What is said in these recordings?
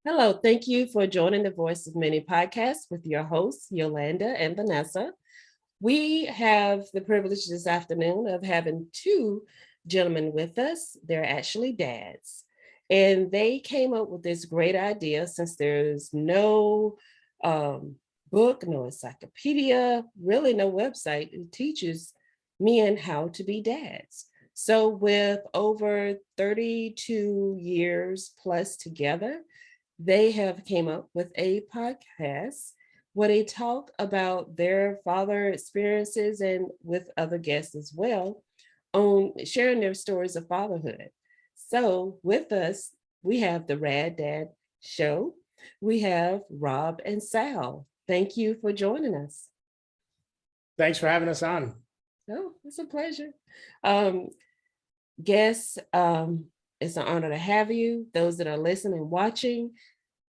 Hello, thank you for joining the Voice of Many podcast with your hosts, Yolanda and Vanessa. We have the privilege this afternoon of having two gentlemen with us. They're actually dads. And they came up with this great idea since there's no book, no encyclopedia, really no website that teaches men how to be dads. So, with over 32 years plus together, they have came up with a podcast where they talk about their father experiences and with other guests as well on sharing their stories of fatherhood. So with us, we have the Rad Dad Show. We have Rob and Sal. Thank you for joining us. Thanks for having us on. Oh, it's a pleasure. Guests, it's an honor to have you. Those that are listening and watching,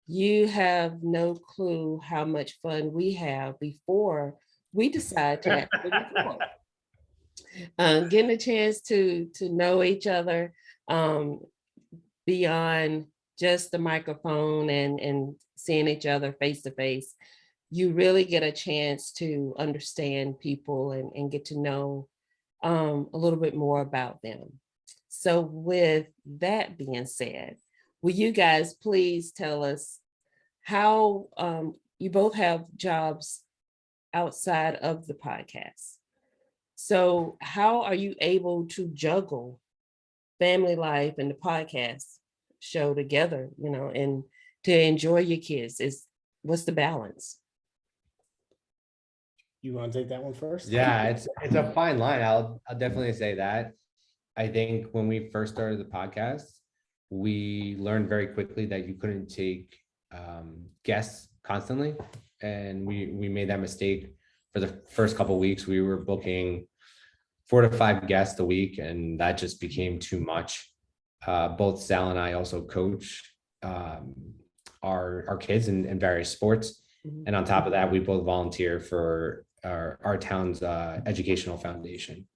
you have no clue how much fun we have before we decide to actually record. Getting a chance to know each other beyond just the microphone and seeing each other face to face. You really get a chance to understand people and get to know a little bit more about them. So with that being said, will you guys please tell us how you both have jobs outside of the podcast? So how are you able to juggle family life and the podcast show together, and to enjoy your kids? What's the balance? You want to take that one first? Yeah, it's a fine line. I'll definitely say that. I think when we first started the podcast, we learned very quickly that you couldn't take guests constantly, and we made that mistake. For the first couple of weeks, we were booking 4 to 5 guests a week, and that just became too much. Both Sal and I also coach our kids in various sports, and on top of that, we both volunteer for our town's educational foundation.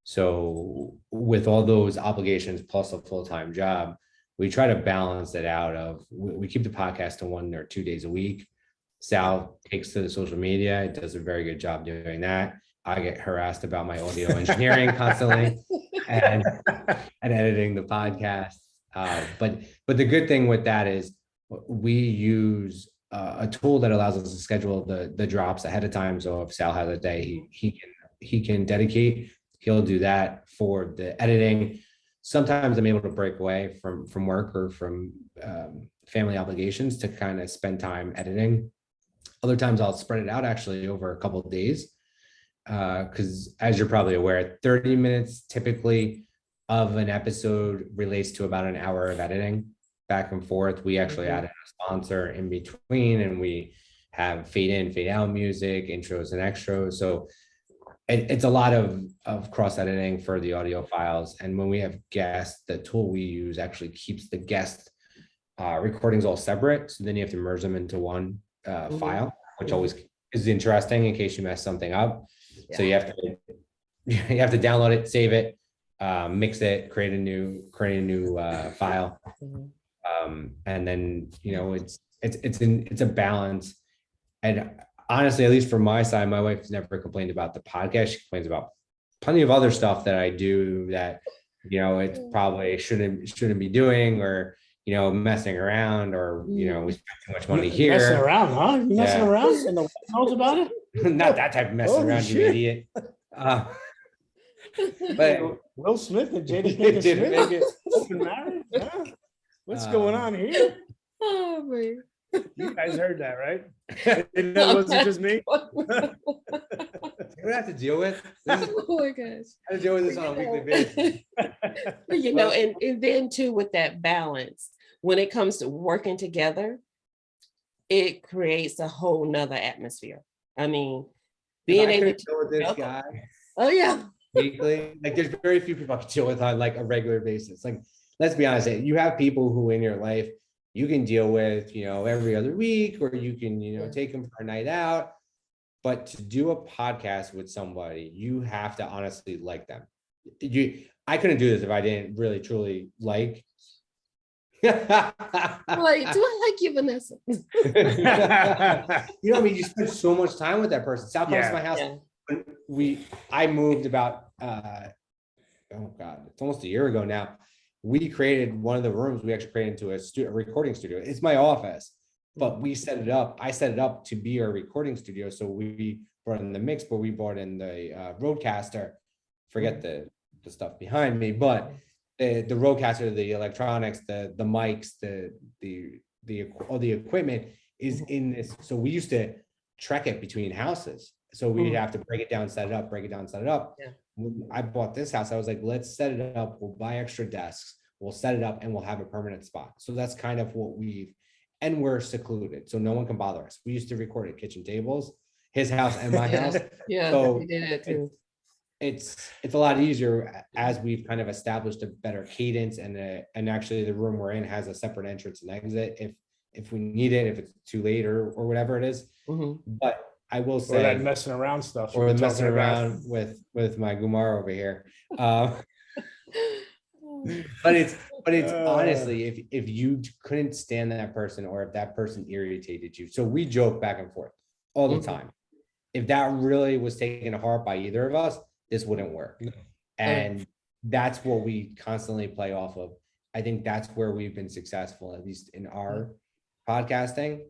So with all those obligations plus a full-time job, we try to balance it out of, we keep the podcast to 1 or 2 days a week. Sal takes to the social media, does a very good job doing that. I get harassed about my audio engineering constantly and editing the podcast. But the good thing with that is we use a tool that allows us to schedule the drops ahead of time. So if Sal has a day he can dedicate, he'll do that for the editing. Sometimes I'm able to break away from work or from family obligations to kind of spend time editing. Other times I'll spread it out actually over a couple of days. Because as you're probably aware, 30 minutes typically of an episode relates to about an hour of editing back and forth. We actually added a sponsor in between, and we have fade in, fade out music, intros and extras. So it's a lot of cross editing for the audio files. And when we have guests, the tool we use actually keeps the guest recordings all separate. So then you have to merge them into one file, which always is interesting in case you mess something up. Yeah. So you have to download it, save it, mix it, create a new file, and then it's a balance. And honestly, at least from my side, my wife's never complained about the podcast. She complains about plenty of other stuff that I do that it probably shouldn't be doing, or messing around, or we spend too much money here. Messing around, huh? You messing around? And the wife knows about it? Not that type of messing around, you idiot. But Will Smith and Jada Pinkett Smith open marriage? Huh? What's going on here? Oh man. You guys heard that, right? And that wasn't just me. We're gonna have to deal with this. Oh my gosh. I have to deal with this on a weekly basis. And then too, with that balance, when it comes to working together, it creates a whole nother atmosphere. I mean, being able to deal with this guy. Oh yeah. Weekly, like there's very few people I can deal with on like a regular basis. Like, let's be honest, you have people who in your life you can deal with, every other week, or you can, take them for a night out. But to do a podcast with somebody, you have to honestly like them. I couldn't do this if I didn't really truly like I'm like, do I like you, Vanessa? You know, I mean, you spend so much time with that person. Sal comes to my house. Yeah. I moved about oh God, it's almost a year ago now. We created one of the rooms, we actually created into a recording studio. It's my office, but we set it up. I set it up to be our recording studio. So we brought in the mix, but we brought in the roadcaster. Forget the stuff behind me, but the roadcaster, the electronics, the mics, all the equipment is in this. So we used to trek it between houses. So we'd have to break it down, set it up, break it down, set it up. Yeah. When I bought this house, I was like, let's set it up. We'll buy extra desks. We'll set it up and we'll have a permanent spot. So that's kind of what and we're secluded. So no one can bother us. We used to record at kitchen tables, his house and my house. Yeah, So we did it too. It's a lot easier as we've kind of established a better cadence and actually the room we're in has a separate entrance and exit if we need it, if it's too late or whatever it is. But I will say, or that messing around stuff, or messing around with my Gumar over here. But it's honestly, if you couldn't stand that person or if that person irritated you, so we joke back and forth all the time. If that really was taken to heart by either of us, this wouldn't work. And that's what we constantly play off of. I think that's where we've been successful, at least in our podcasting.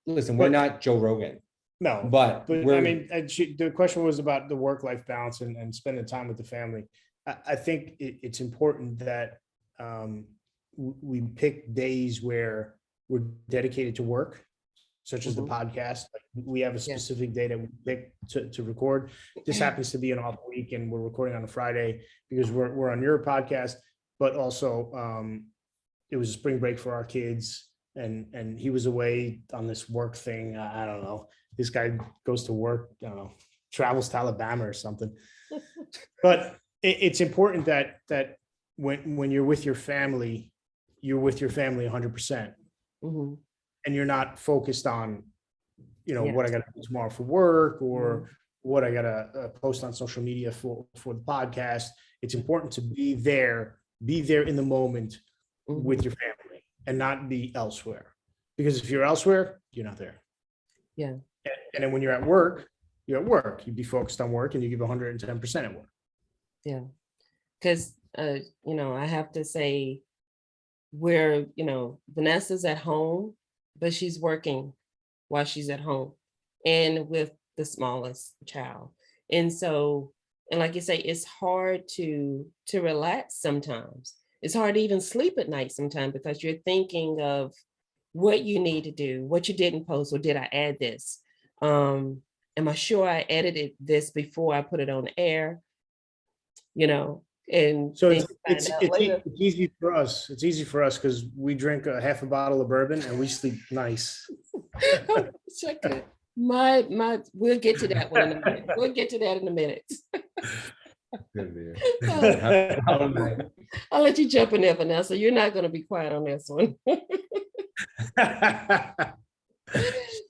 Listen, we're not Joe Rogan. No, but I mean, the question was about the work-life balance and spending time with the family. I think it's important that we pick days where we're dedicated to work, such as the podcast. We have a specific day that we pick to record. This happens to be an off week, and we're recording on a Friday because we're on your podcast. But also, it was a spring break for our kids, and he was away on this work thing. I don't know. This guy goes to work, I don't know, travels to Alabama or something. But it's important that when you're with your family, you're with your family 100%. And you're not focused on, what I got to do tomorrow for work or what I got to post on social media for the podcast. It's important to be there in the moment with your family and not be elsewhere. Because if you're elsewhere, you're not there. Yeah. And then when you're at work, you'd be focused on work and you give 110% at work. Yeah. Because, I have to say where, Vanessa's at home, but she's working while she's at home and with the smallest child. And so, and like you say, it's hard to relax sometimes. It's hard to even sleep at night sometimes because you're thinking of what you need to do, what you didn't post, or did I add this? Am I sure I edited this before I put it on air? And so it's easy for us. It's easy for us because we drink a half a bottle of bourbon and we sleep nice. We'll get to that one in a minute. We'll get to that in a minute. I'll let you jump in there, Vanessa. You're not going to be quiet on this one.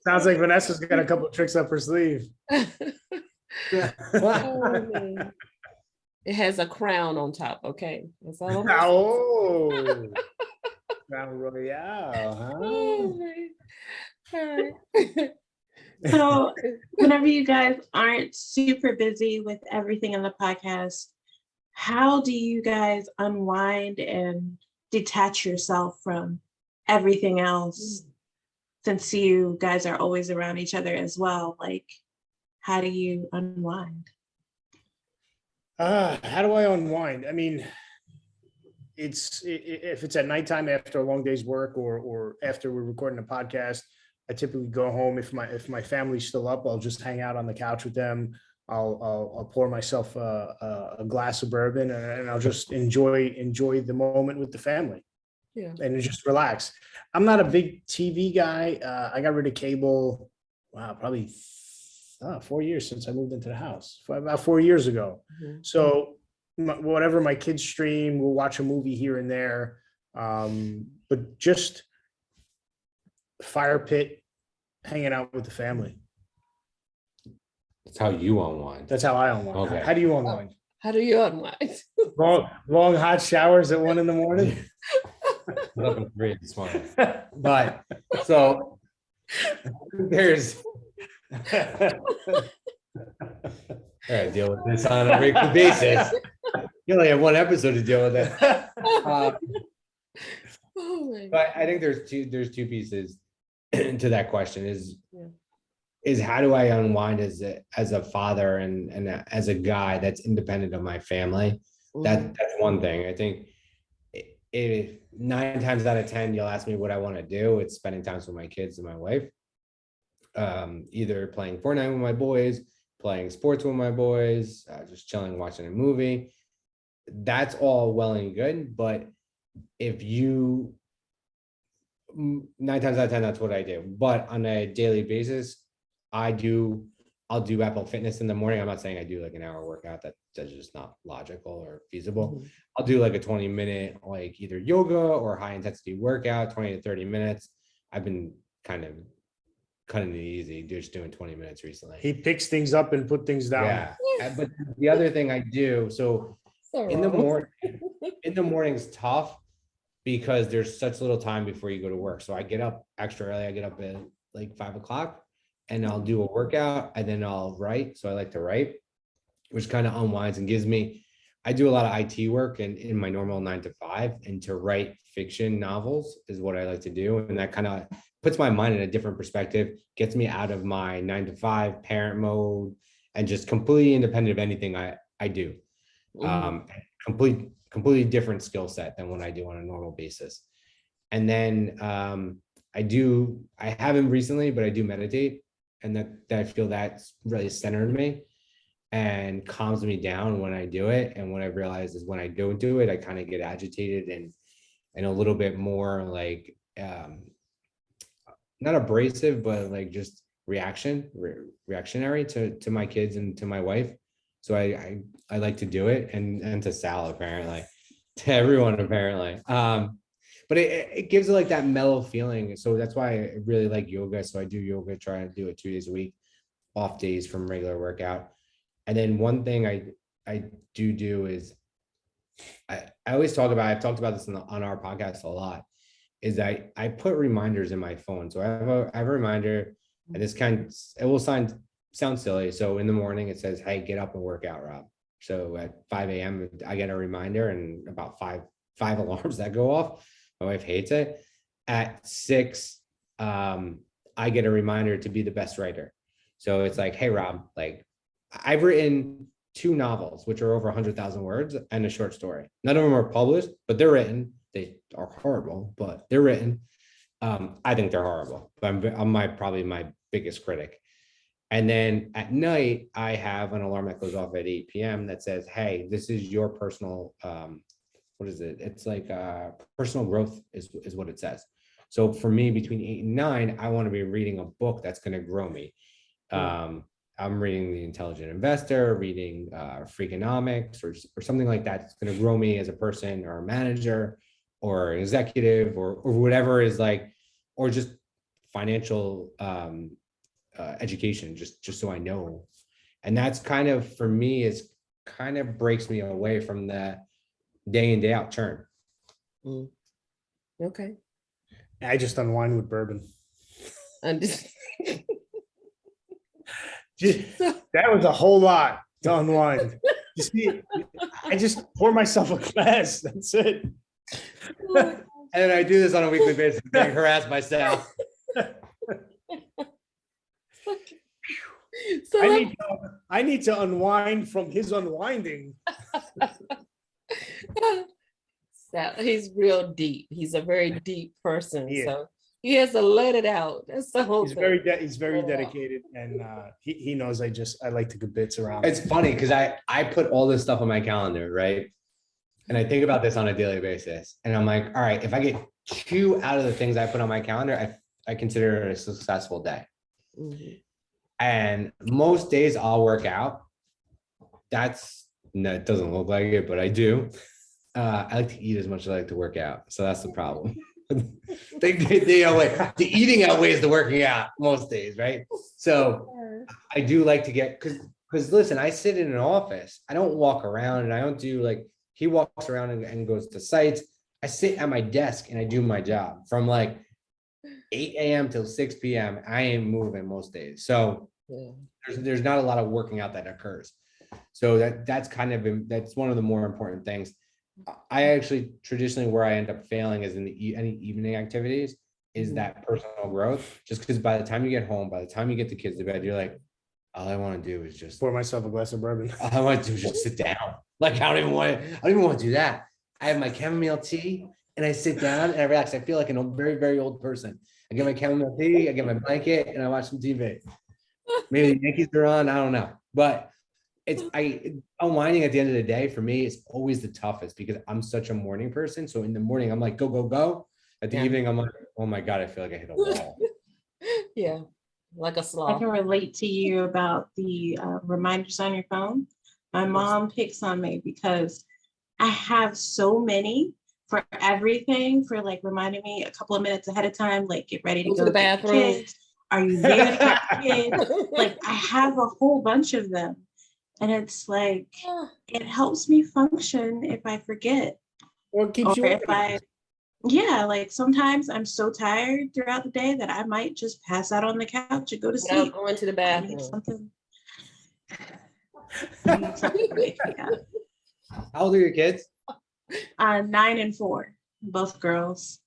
Sounds like Vanessa's got a couple of tricks up her sleeve. It has a crown on top. Okay, that's all. Crown Royale, huh? All right. So whenever you guys aren't super busy with everything in the podcast, how do you guys unwind and detach yourself from everything else? Since you guys are always around each other as well, like, how do you unwind? How do I unwind? I mean, if it's at nighttime after a long day's work or after we're recording a podcast, I typically go home. If my family's still up, I'll just hang out on the couch with them. I'll pour myself a glass of bourbon and I'll just enjoy the moment with the family. Yeah. And just relax. I'm not a big TV guy. I got rid of cable. Wow, probably 4 years since I moved into the house. About 4 years ago. So whatever my kids stream, we'll watch a movie here and there. But just fire pit, hanging out with the family. That's how you unwind. That's how I unwind. Okay. How do you unwind? How do you unwind? Long hot showers at 1 a.m. was up at 3 this morning. But so there's I gotta deal with this on a regular basis. You only have one episode to deal with it. Oh my But I think there's two pieces to that question Yeah. is how do I unwind as a father and as a guy that's independent of my family? Mhm. That's one thing. I think if 9 times out of 10 you'll ask me what I want to do, it's spending time with my kids and my wife. Either playing Fortnite with my boys, playing sports with my boys, just chilling, watching a movie. That's all well and good, but if you 9 times out of 10, that's what I do. But on a daily basis, I'll do Apple Fitness in the morning. I'm not saying I do like an hour workout. That's just not logical or feasible. Mhm. I'll do like a 20-minute, like either yoga or high intensity workout, 20 to 30 minutes. I've been kind of cutting it easy, just doing 20 minutes recently. He picks things up and put things down. Yeah. But the other thing I do, so So in the wrong. morning's tough because there's such little time before you go to work. So I get up extra early. I get up at like 5 o'clock and I'll do a workout and then I'll write. So I like to write, which kind of unwinds and gives me, I do a lot of IT work and in my normal 9 to 5, and to write fiction novels is what I like to do. And that kind of puts my mind in a different perspective, gets me out of my 9 to 5 parent mode and just completely independent of anything I do. Mhm. Completely different skill set than what I do on a normal basis. And then I haven't recently, but I do meditate, and that I feel that's really centered me and calms me down when I do it. And what I realize is when I don't do it, I kind of get agitated and a little bit more like not abrasive, but like just reactionary to my kids and to my wife. So I like to do it, and to Sal apparently, to everyone apparently. But it gives it like that mellow feeling. So that's why I really like yoga. So I do yoga, try to do it 2 days a week, off days from regular workout. And then one thing I do is I always I've talked about this on our podcast a lot, is I put reminders in my phone. So I have a reminder, and it will sound silly. So in the morning it says, hey, get up and work out, Rob. So at 5 a.m. I get a reminder, and about five alarms that go off. My wife hates it. At 6, I get a reminder to be the best writer. So it's like, hey, Rob, like I've written 2 novels, which are over 100,000 words, and a short story. None of them are published, but they're written. They are horrible, but they're written. I think they're horrible, but I'm probably my biggest critic. And then at night, I have an alarm that goes off at 8 p.m. that says, hey, this is your personal, what is it? It's like personal growth is what it says. So for me, between 8 and 9, I want to be reading a book that's going to grow me. I'm reading The Intelligent Investor, reading Freakonomics or something like that. It's going to grow me as a person or a manager or an executive or whatever is like, or just financial education, just so I know. And that's kind of, for me, is kind of breaks me away from that day in, day out churn. Okay. I just unwind with bourbon. That was a whole lot to unwind. You see, I just pour myself a glass. That's it. And I do this on a weekly basis, being harassed myself. So I need to unwind from his unwinding. So he's real deep. He's a very deep person. Yeah. So he has to let it out. That's the whole He's thing. he's very dedicated, and he knows I like to give bits around. It's funny because I put all this stuff on my calendar, right? And I think about this on a daily basis. And I'm like, all right, if I get 2 out of the things I put on my calendar, I consider it a successful day. Mhm. And most days I'll work out. No, it doesn't look like it, but I do. I like to eat as much as I like to work out. So that's the problem. The eating outweighs the working out most days, right? So I do like to get, because listen, I sit in an office. I don't walk around, and I don't do like, he walks around and goes to sites. I sit at my desk and I do my job from like 8 a.m. till 6 p.m. I ain't moving most days. So Yeah. there's not a lot of working out that occurs. So that's one of the more important things. I actually traditionally where I end up failing is in any evening activities is that personal growth. Just because by the time you get home, by the time you get the kids to bed, you're like, all I want to do is just Pour myself a glass of bourbon. all I want to do is just sit down. Like I don't even want to do that. I have my chamomile tea and I sit down and I relax. I feel like a very, very old person. I get my chamomile tea, I get my blanket, and I watch some TV. Maybe the Yankees are on, I don't know. But unwinding at the end of the day for me is always the toughest because I'm such a morning person. So in the morning, I'm like, go, go, go. At the evening, I'm like, oh my God, I feel like I hit a wall. Yeah, like a I sloth. can relate to you about the reminders on your phone. My mom picks on me because I have so many for everything, for like reminding me a couple of minutes ahead of time, like get ready to Go to go the get your bathroom. kids. Are you there to get your kids? Like I have a whole bunch of them. And it's like, it helps me function if I forget. Or it keeps Or you if organized. like sometimes I'm so tired throughout the day that I might just pass out on the couch and go to Without sleep. going to the I need bathroom. something. I need something to wake me up. How old are your kids? 9 and 4, both girls.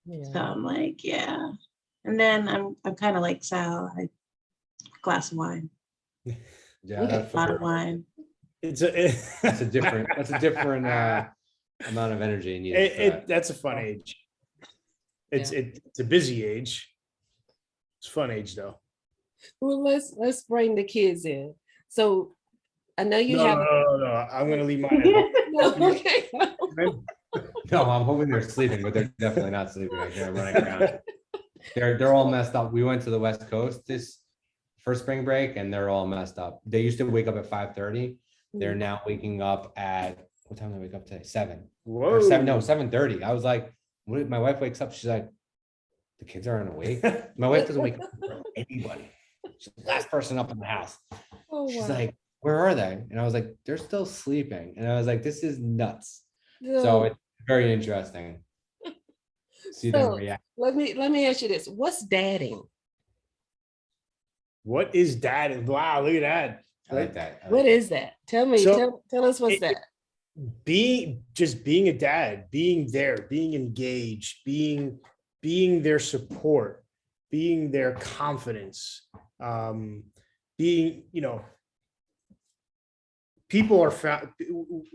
So Yeah. I'm like, yeah. And then I'm kind of like Sal, glass of wine, Yeah, Okay. a lot of wine. It's that's a different amount of energy needed for that. that's a fun age. It's a busy age. It's a fun age though. Well, let's bring the kids in. So I know you have. No. I'm gonna leave mine at home. No, okay. No, I'm hoping they're sleeping, but they're definitely not sleeping. They're running around. They're all messed up. We went to the West Coast this first spring break, and they're all messed up. They used to wake up at 5:30. They're now waking up at what time do they wake up today? 7 or 7? No, 7:30. I was like, what? My wife wakes up. She's like, the kids aren't awake. My wife doesn't wake up for anybody. She's the last person up in the house. Oh, She's wow. like, where are they? And I was like, they're still sleeping. And I was like, this is nuts. So So, it's very interesting. See them react. let me ask you this: what's dadding? What is that? Wow, look at that. I like that. What is that? Tell me. So, tell us what's that. Being a dad, being there, being engaged, being their support, being their confidence, being, people are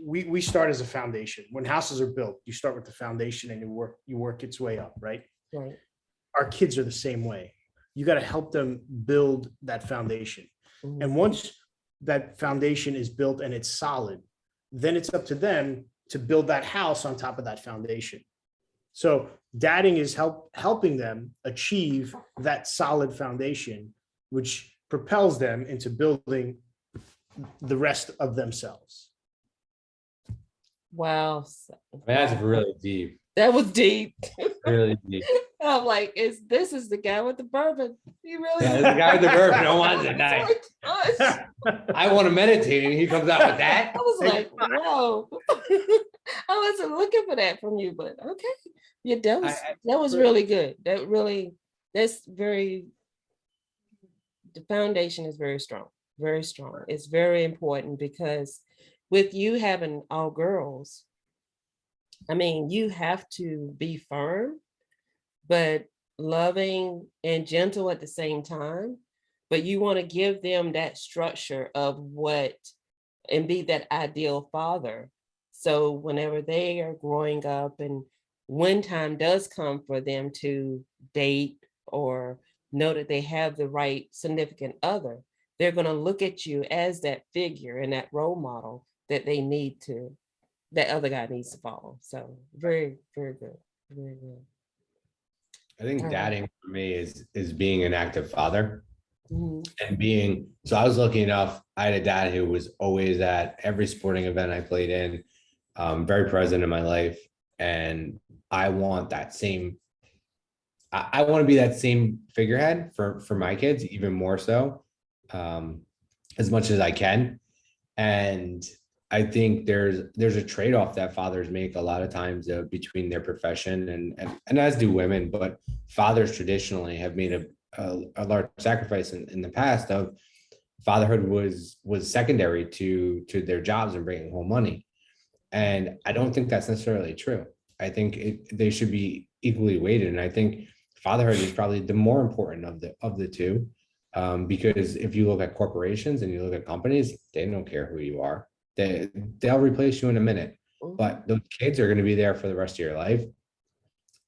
we start as a foundation. When houses are built, you start with the foundation and you work its way up, right? Right. Our kids are the same way. You got to help them build that foundation. Mhm. And once that foundation is built and it's solid, then it's up to them to build that house on top of that foundation. So dadding is helping them achieve that solid foundation, which propels them into building the rest of themselves. Wow. That's really deep. That was deep. Really deep. I'm like, this is the guy with the bourbon. He really Yeah, is. the guy with the bourbon. I want it tonight. Oh my gosh. I want to meditate, and he comes out with that. I was like, whoa. I wasn't looking for that from you, but okay. Yeah, that was really good. The foundation is very strong, very strong. It's very important because with you having all girls, I mean, you have to be firm, but loving and gentle at the same time. But you want to give them that structure of and be that ideal father. So whenever they are growing up and when time does come for them to date or know that they have the right significant other, they're going to look at you as that figure and that role model that that other guy needs to follow. So very, very good. Very good. I think All right. dadding for me is being an active father. Mhm. And so I was lucky enough, I had a dad who was always at every sporting event I played in, very present in my life. And I want that same, I want to be that same figurehead for my kids, even more so, as much as I can. And I think there's a trade-off that fathers make a lot of times between their profession and as do women, but fathers traditionally have made a large sacrifice in the past of fatherhood was secondary to their jobs and bringing home money. And I don't think that's necessarily true. I think they should be equally weighted. And I think fatherhood is probably the more important of the two. Because if you look at corporations and you look at companies, they don't care who you are. They'll replace you in a minute, but those kids are going to be there for the rest of your life.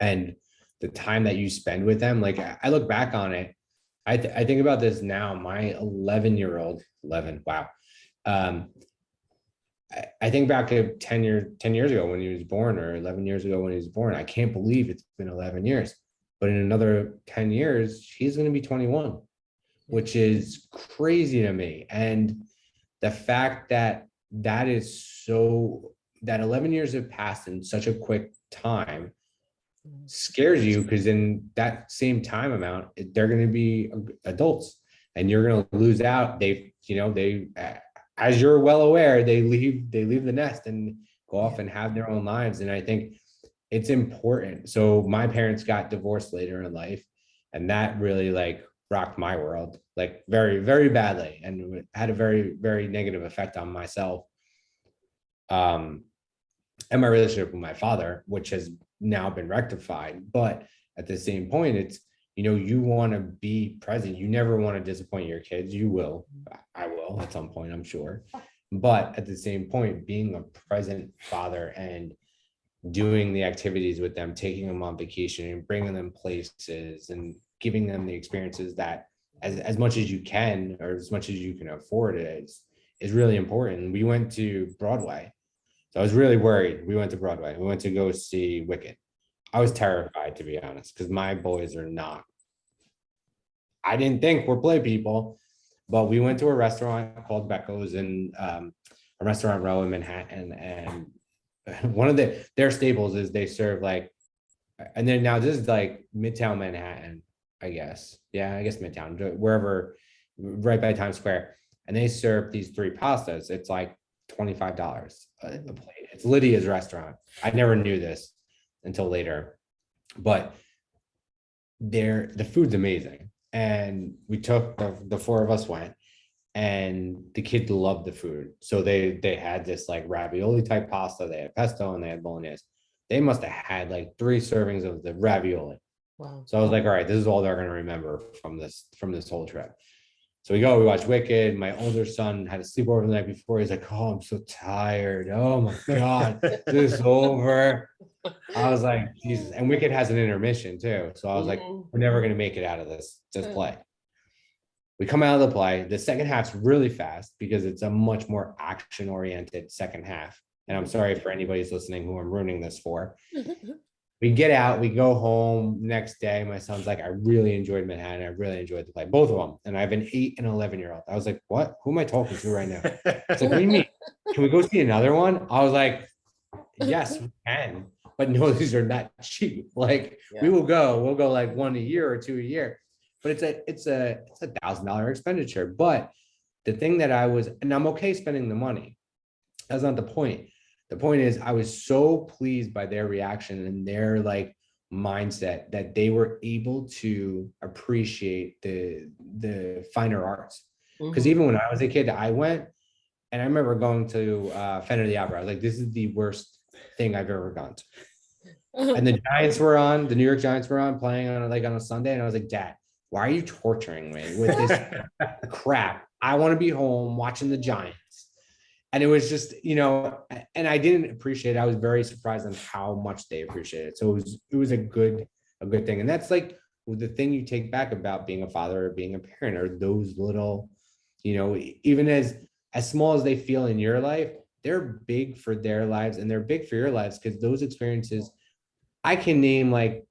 And the time that you spend with them, like I look back on it, I think about this now. My 11-year-old, 11, wow. I think back to 10 years ago when he was born, or 11 years ago when he was born. I can't believe it's been 11 years, but in another 10 years, he's going to be 21, which is crazy to me. And the fact that that 11 years have passed in such a quick time scares you, because in that same time amount, they're going to be adults and you're going to lose out. They, as you're well aware, they leave the nest and go off and have their own lives. And I think it's important. So my parents got divorced later in life, and that really like rocked my world, like very, very badly, and had a very, very negative effect on myself. And my relationship with my father, which has now been rectified. But at the same point, it's, you want to be present. You never want to disappoint your kids. You will. I will at some point, I'm sure. But at the same point, being a present father and doing the activities with them, taking them on vacation and bringing them places and giving them the experiences that as much as you can, or as much as you can afford, is really important. We went to Broadway. So I was really worried. We went to Broadway. We went to go see Wicked. I was terrified, to be honest, because my boys are not. I didn't think we're play people, but we went to a restaurant called Becco's in a restaurant row in Manhattan. And one of their staples is they serve like, and then now this is like Midtown Manhattan, I guess. Yeah, I guess Midtown, wherever, right by Times Square. And they serve these 3 pastas. It's like $25 a plate. It's Lydia's restaurant. I never knew this until later, but the food's amazing. And we took the 4 of us went, and the kids loved the food. So they had this like ravioli type pasta, they had pesto, and they had bolognese. They must have had like 3 servings of the ravioli. Wow. So I was like, all right, this is all they're going to remember from this whole trip. So we watch Wicked. My older son had a sleepover the night before. He's like, oh, I'm so tired. Oh my God, this is over. I was like, Jesus. And Wicked has an intermission too. So I was like, we're never going to make it out of this play. We come out of the play. The second half's really fast because it's a much more action oriented second half. And I'm sorry for anybody who's listening who I'm ruining this for. We get out, we go home next day. My son's like, I really enjoyed Manhattan. I really enjoyed the play, both of them. And I have an 8 and 11-year-old. I was like, what? Who am I talking to right now? It's like, what do you mean? Can we go see another one? I was like, yes, we can. But no, these are not cheap. Like we'll go like 1 a year or 2 a year. But it's a $1,000 expenditure. But the thing that and I'm okay spending the money. That's not the point. The point is, I was so pleased by their reaction and their like mindset that they were able to appreciate the finer arts. Because even when I was a kid, I went, and I remember going to Phantom of the Opera. I was like, this is the worst thing I've ever gone to. And the Giants were on, the New York Giants were on, playing on a Sunday, and I was like, Dad, why are you torturing me with this crap? I want to be home watching the Giants. And it was just, and I didn't appreciate it. I was very surprised on how much they appreciated it. So it was a good thing. And that's like the thing you take back about being a father or being a parent, are those little, even as small as they feel in your life, they're big for their lives, and they're big for your lives, because those experiences, I can name like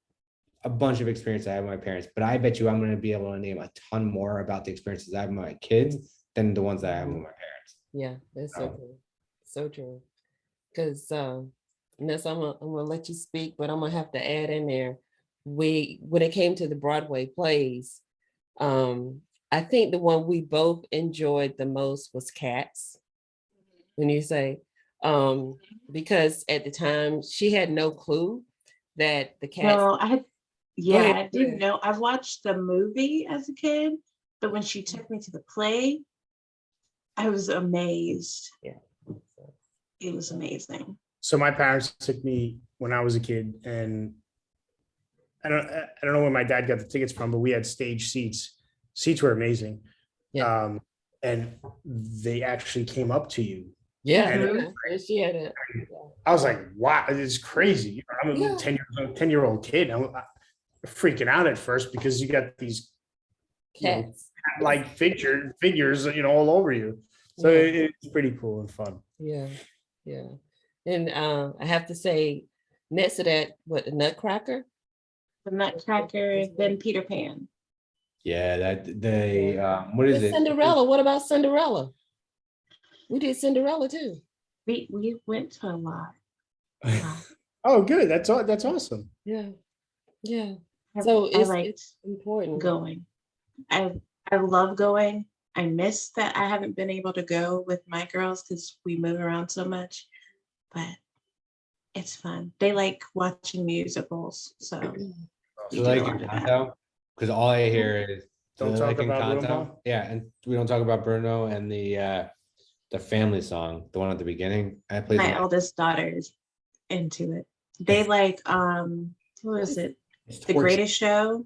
a bunch of experiences I have with my parents, but I bet you I'm going to be able to name a ton more about the experiences I have with my kids than the ones that I have with my parents. Yeah, that's so true. So true. Because Ness, I'm gonna let you speak, but I'm gonna have to add in there. When it came to the Broadway plays, I think the one we both enjoyed the most was Cats. when you say, because at the time she had no clue that the cats. No, Go ahead, I go didn't ahead. know. I watched the movie as a kid, but when she took me to the play, I was amazed. Yeah. It was amazing. So my parents took me when I was a kid, and I don't know where my dad got the tickets from, but we had stage seats. Seats were amazing. Yeah. And they actually came up to you. Yeah. And She had it. I was like, wow, it's crazy. You know, I'm Yeah. a 10-year-old kid. I'm freaking out at first because you got these Cats. like figures, all over you. So Yeah. it's pretty cool and fun. Yeah. Yeah. And I have to say, next to that, what, the Nutcracker? The Nutcracker, then Peter Pan. Yeah, what is And it? Cinderella. What about Cinderella? We did Cinderella too. We went to a lot. Oh, good. That's awesome. Yeah. Yeah. I- So I liked it's important. going. I love going. I miss that I haven't been able to go with my girls because we move around so much, but it's fun. They like watching musicals, so we So do a like lot of that. Encanto, because all I hear is Don't like talk about Encanto. Bruno. Yeah, and we don't talk about Bruno and the family song, the one at the beginning. And it plays My in my- eldest daughter is into it. They like what is it? it's The torture. Greatest Show.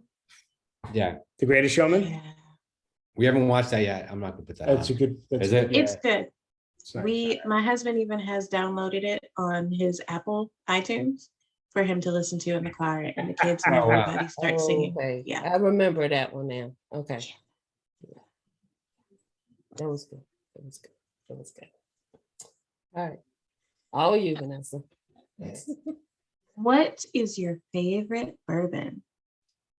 Yeah, The Greatest Showman. Yeah, we haven't watched that yet. I'm not gonna put that That's a on. good. That's Is a it? good- it's yeah, good. it's nice. My husband even has downloaded it on his Apple iTunes for him to listen to in the car, and the kids and Oh, wow. everybody start singing. Okay. Yeah. I remember that one now. Okay. Yeah. That was good. That was good. That was good. All right. All you, Vanessa. What is your favorite bourbon?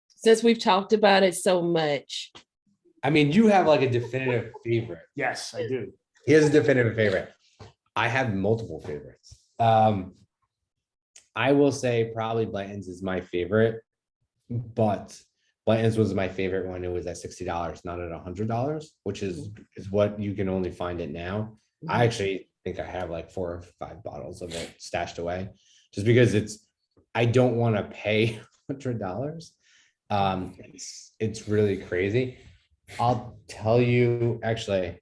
Since we've talked about it so much, I mean, you have like a definitive favorite. Yes, I do. He has a definitive favorite. I have multiple favorites. I will say probably Blanton's is my favorite, but Blanton's was my favorite when it was at $60, not at $100, which is what you can only find it now. I actually think I have like 4 or 5 bottles of it stashed away, just because I don't want to pay $100. It's really crazy. I'll tell you, actually,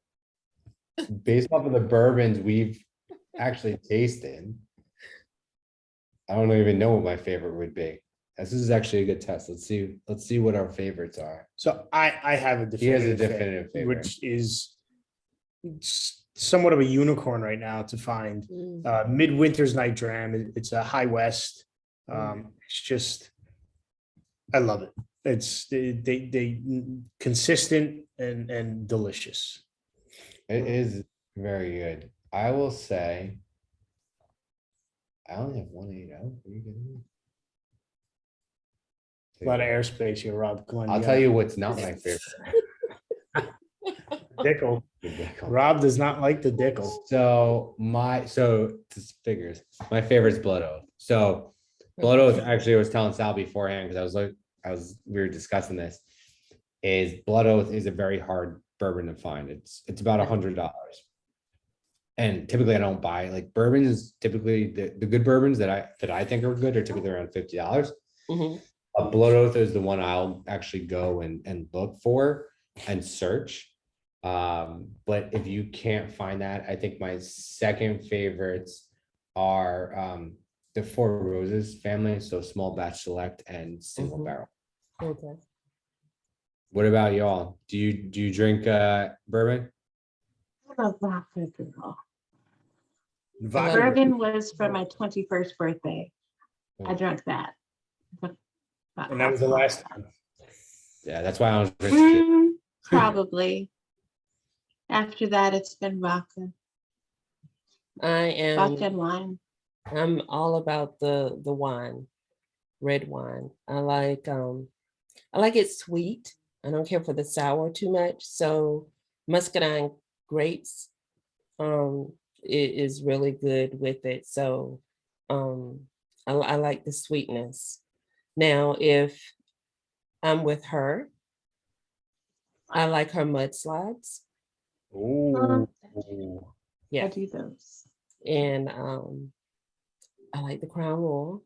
based off of the bourbons we've actually tasted, I don't even know what my favorite would be. This is actually a good test. Let's see what our favorites are. So I have a He has a definitive definitive favorite. which is somewhat of a unicorn right now to find. Midwinter's Night Dram. It's a High West. It's just, I love it. It's they consistent and delicious. It is very good. I will say, I only have 180. Are you kidding me? A lot of airspace here, Rob. Come on. I'll tell you what's not my favorite. Dickel. Rob does not like the Dickel. So this figures. My favorite is Blood Oath. So Blood Oath, actually, I was telling Sal beforehand because we were discussing this. Is Blood Oath is a very hard bourbon to find. It's about $100. And typically I don't buy like bourbons. Typically the good bourbons that I think are good are typically around $50. Blood Oath is the one I'll actually go and look for and search. But if you can't find that, I think my second favorites are the Four Roses family, so small batch select and single barrel. Okay. What about y'all? Do you drink bourbon? I'm a vodka girl. Vodka. Bourbon was for my 21st birthday. I drank that. And that was the last time. Yeah, that's why I was rich. Probably. After that, it's been vodka. Vodka and wine. I'm all about the wine, red wine. I like it sweet. I don't care for the sour too much. So muscadine grapes it is really good with it. So I like the sweetness. Now, if I'm with her, I like her mudslides. Oh, Yeah. I do those. And I like the Crown Royal.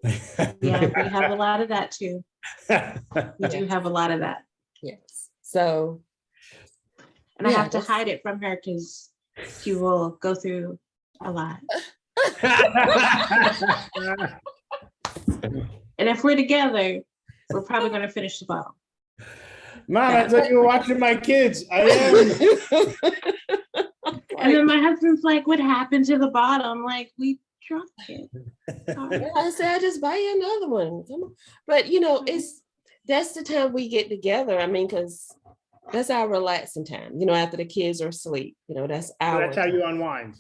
Yeah, we have a lot of that too. We Yeah. do have a lot of that. Yes. So, And I yeah, have to that's- hide it from her because she will go through a lot. And if we're together, we're probably going to finish the bottle. Mom, I thought you were watching my kids. I am. And then my husband's like, what happened to the bottle? I'm like, we drunk it. Yeah, I said, I just buy you another one. Come on. But that's the time we get together. I mean, because that's our relaxing time, after the kids are asleep. That's our That's how time. you unwind.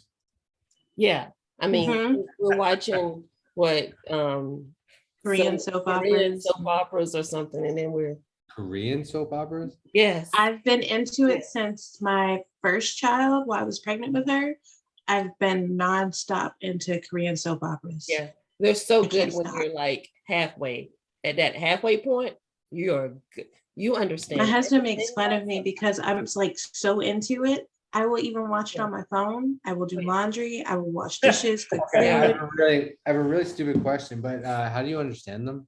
Yeah. I mean, Mhm. we're watching what Korean some soap Korean operas. soap operas or something, and then we're Korean soap operas? yes. I've been into it since my first child while I was pregnant with her. I've been nonstop into Korean soap operas. Yeah, they're so I good can't when stop. you're like halfway. At that halfway point, you're good. You understand. My husband makes everything fun of about me it. because I'm like so into it. I will even watch it on my phone. I will do laundry. I will wash dishes, cook Okay, I food. have a really stupid question, but how do you understand them?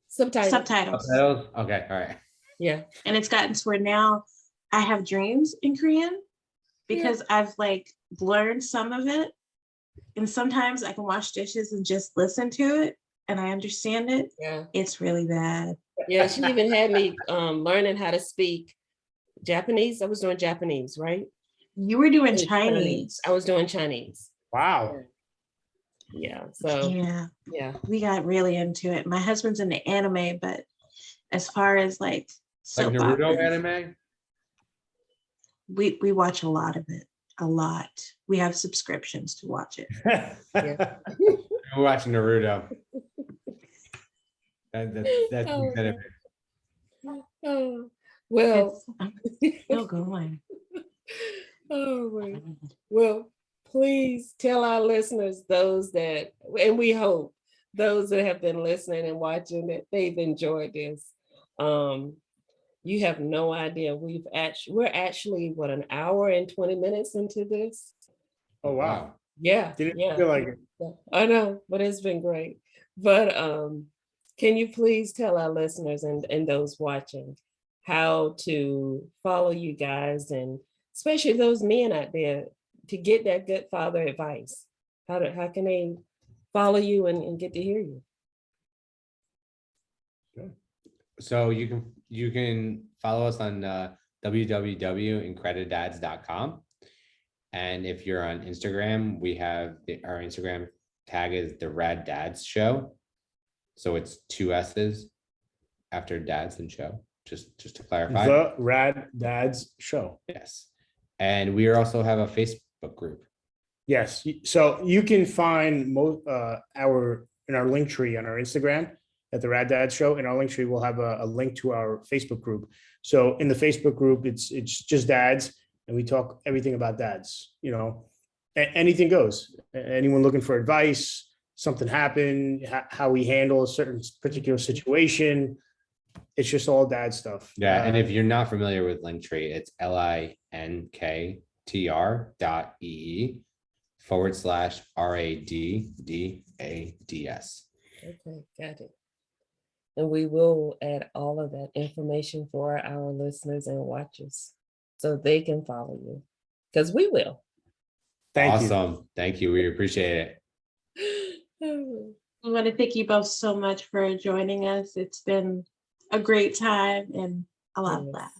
Subtitles. Subtitles. Subtitles? Okay, all right. Yeah. And it's gotten to where now I have dreams in Korean because I've like learned some of it. And sometimes I can wash dishes and just listen to it and I understand it. Yeah. It's really bad. Yeah. She even had me learning how to speak Japanese. I was doing Japanese, right? You were doing And Chinese. I was doing Chinese. Wow. Yeah. So Yeah, we got really into it. My husband's into anime, but as far as like soap Naruto operas, anime? we watch a lot of it. A lot. We have subscriptions to watch it. I'm watching Naruto. That's Oh, instead of Oh, well. I'm still going. Oh, my. Well, please tell our listeners, and we hope those that have been listening and watching, that they've enjoyed this. You have no idea. We're actually what, an hour and 20 minutes into this? Oh, wow. Yeah. Didn't yeah. feel like it. I know, but it's been great. But can you please tell our listeners and those watching how to follow you guys, and especially those men out there, to get that good father advice? How can they follow you and get to hear you? So you can follow us on www.incredidads.com. And if you're on Instagram, we have our Instagram tag is the Rad Dads Show. So it's 2 S's after dads and show, just to clarify. The Rad Dads Show. Yes. And we also have a Facebook group. Yes. So you can find our link tree on our Instagram at the Rad Dads Show. In our link tree, we'll have a link to our Facebook group. So in the Facebook group, it's just dads, and we talk everything about dads. Anything goes. Anyone looking for advice, something happened, how we handle a certain particular situation. It's just all dad stuff. Yeah. And if you're not familiar with Linktree, it's linktr.ee/RADDADS. Okay, got it. And we will add all of that information for our listeners and watchers so they can follow you, because we will. Thank you. Awesome. Thank you. We appreciate Oh, I want to thank you both so much for joining us. It's been a great time and a lot of Yes. laughs.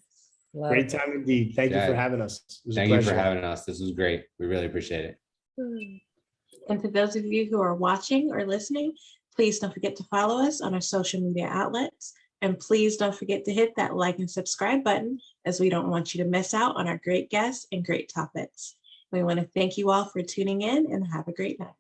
love Great it. time indeed. Thank you for having us. It was a Thank you for pleasure. having us. This was great. We really appreciate it. And to those of you who are watching or listening, please don't forget to follow us on our social media outlets. And please don't forget to hit that like and subscribe button, as we don't want you to miss out on our great guests and great topics. We want to thank you all for tuning in, and have a great night.